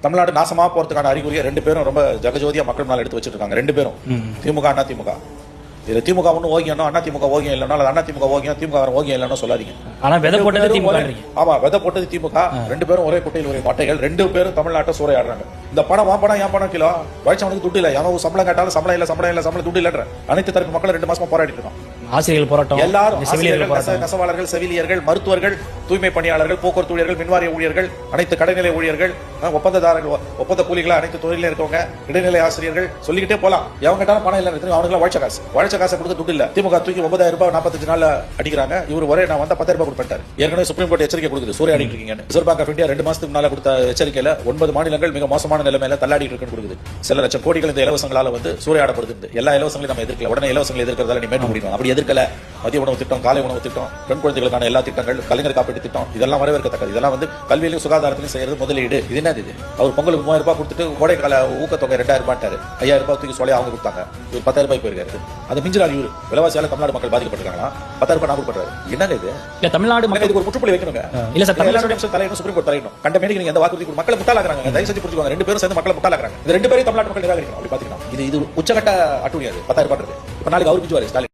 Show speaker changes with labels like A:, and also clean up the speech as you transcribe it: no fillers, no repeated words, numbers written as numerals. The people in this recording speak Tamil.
A: தமிழ்நாடு நாசமா போறதுக்கான அறிகுறியை ரெண்டு பேரும் ரொம்ப ஜகஜோதியா மக்கள் மேல எடுத்து வச்சிட்டு இருக்காங்க. ரெண்டு பேரும் திமுக அண்ணா திமுக. இதுல திமுக ஒன்னும் ஓகியம் அண்ணா திமுக ஓகியம் இல்லைன்னா அண்ணா திமுக ஓகியம் திமுக ஓகியம் இல்லைன்னு சொல்லாதீங்க.
B: ஆனா விதை போட்டது திமுக.
A: ஆமா, விதை போட்டது திமுக. ரெண்டு பேரும் ஒரே குட்டையில் ஒரே மட்டைகள். ரெண்டு பேரும் தமிழ்நாட்டை சூறையாடுறாங்க. இந்த பணம் பணம் என் பணம் கிலோ வயசவனுக்கு துட்டு இல்லை. எவன் சம்பளம் கேட்டாலும் சம்பளம் இல்ல சம்பளம் துட்டு இல்லைன்ற அனைத்து தரப்பு மக்கள் 2 மாசமா போராடிட்டு இருக்கோம்.
B: ஆசிரியர்கள் போராட்டம்,
A: எல்லாரும் நெசவாளர்கள், செவிலியர்கள், மருத்துவர்கள், தூய்மை பணியாளர்கள், போக்குவரத்து ஊழியர்கள், மின்வாரிய ஊழியர்கள், அனைத்து கடைநிலை ஊழியர்கள், ஒப்பந்ததாரர்கள், ஒப்பந்த கூலிகள், அனைத்து தொழில இருக்கவங்க, இடைநிலை ஆசிரியர்கள், சொல்லிக்கிட்டே போலாம். எவங்க கேட்டாலும் பணம் இல்லை, அவங்களுக்கு உழைச்ச காசு கொடுக்க துட்டு இல்ல. திமுக தூக்கி 9,000 ரூபாய் 45 நாள்ல அடிக்கிறாங்க. இவர் ஒரே நான் வந்தா 10,000 ரூபாய் கொடுத்தாரு. ஏற்கனவே சுப்ரீம் கோர்ட் எச்சரிக்கை கொடுக்குது, சூறையாடிட்டு இருக்கீங்க. ரிசர்வ் பேங்க் ஆஃப் இந்தியா 2 மாசத்துக்கு முன்னால கொடுத்த எச்சரிக்கையில 9 மாநிலங்கள் மிக மோசமான நிலைமையில தள்ளாடிட்டு இருக்குன்னு கொடுக்குது. சில லட்சம் கோடிகள் இந்த இலவசங்களால சூறையாடப்படுது. எல்லா இலவசங்களையும் நம்ம எதிர்க்கல. உடனே இலவசங்களை எதிர்க்கிறதால நீ மேற்கொள்ள முடியும். அப்படி எதிர்க்கல. மதிய உணவு திட்டம், காலை உணவு திட்டம், பெண் குழந்தைகளுக்கான எல்லா திட்டங்கள், கலைஞர் காப்பீட்டு திட்டம், இதெல்லாம் வரவேற்கத்தக்கது. இதெல்லாம் கல்வியிலும் சுகாதாரத்திலும் செய்யறது முதலீடு. இது என்னது? இது அவர் பொங்கலுக்கு 3000 ரூபாய் கொடுத்துட்டு கோடைக்கால ஊக்கத்தொகை 2000 ரூபாய் 5000 ரூபாய் தூக்கி சொல்ல அவங்க கொடுத்தாங்க. இவர் 10,000 ரூபாய் போயிருக்காரு. அது மிஞ்சினார். இவரு விலைவாசியால தமிழ்நாடு மக்கள் பாதிக்கப்பட்டிருக்காங்களா? 10,000 ரூபாய் நான் கொடுப்பாரு. என்னது இது?
B: இல்ல தமிழ்நாடு மக்கள்
A: இதுக்கு ஒரு முற்றுப்புள்ளி வைக்கணுங்க. இல்ல சார், தமிழ்நாடு தலையிடும் சுப்ரீம் கோர்ட் தலையிடும். கண்ட மேடைக்கு நீங்க எந்த வாக்குறுதி மக்களை முட்டாளாக்குறாங்க. தயவு செஞ்சு புரிஞ்சுக்கோங்க. 2 பேரும் சேர்ந்து மக்களை முட்டாளாக்குறாங்க. இந்த 2 பேரையும் தமிழ்நாடு மக்கள் நிராகரிக்கணும். அப்படி பாத்தீங்கன்னா இது உச்சகட்ட அட்டுழியாது. 10,000 ரூபாய். இப்ப நாளைக்கு அவர் பிடிச்சுவாரு ஸ்டாலின்.